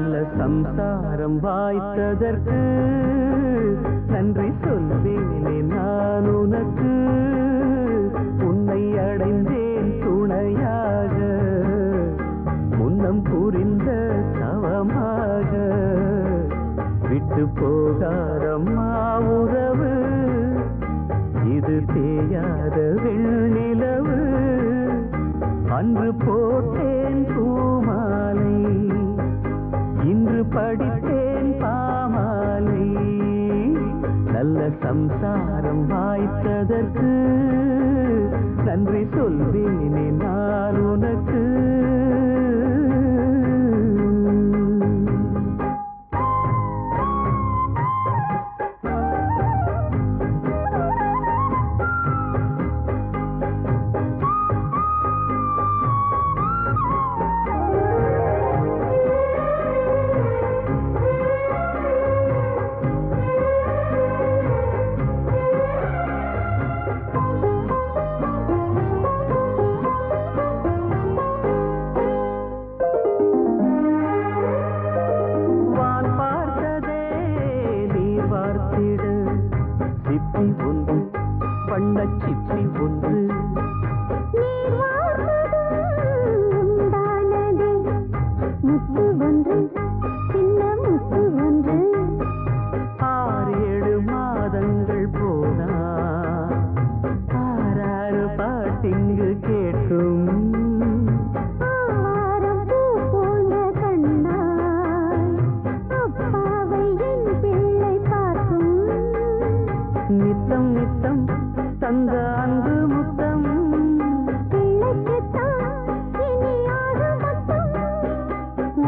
நல்ல சம்சாரம் வாய்த்ததற்கு நன்றி சொல்வேனே நான் உனக்கு. உன்னை அடைந்தேன் துணையாக, முன்னம் புரிந்த தவமாக. விட்டு போகாதம்மா உறவு, இது தேயாத வெண்ணிலவு. அன்று போட்டேன் பூமாலை, இன்று படித்தேன் பாமாலை. நல்ல சம்சாரம் வாய்த்ததற்கு நன்றி சொல்வேனே நான் உனக்கு. சிப்பி ஒன்று முத்து ஒன்று சின்ன முத்து ஒன்று. 6-7 மாதங்கள் போனா 6 பாட்டிங்கு கேட்கும். நித்தம் நித்தம் தந்த அன்பு முத்தம்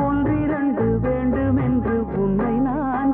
ஒன்றிரண்டு வேண்டும் என்று உன்னை நான்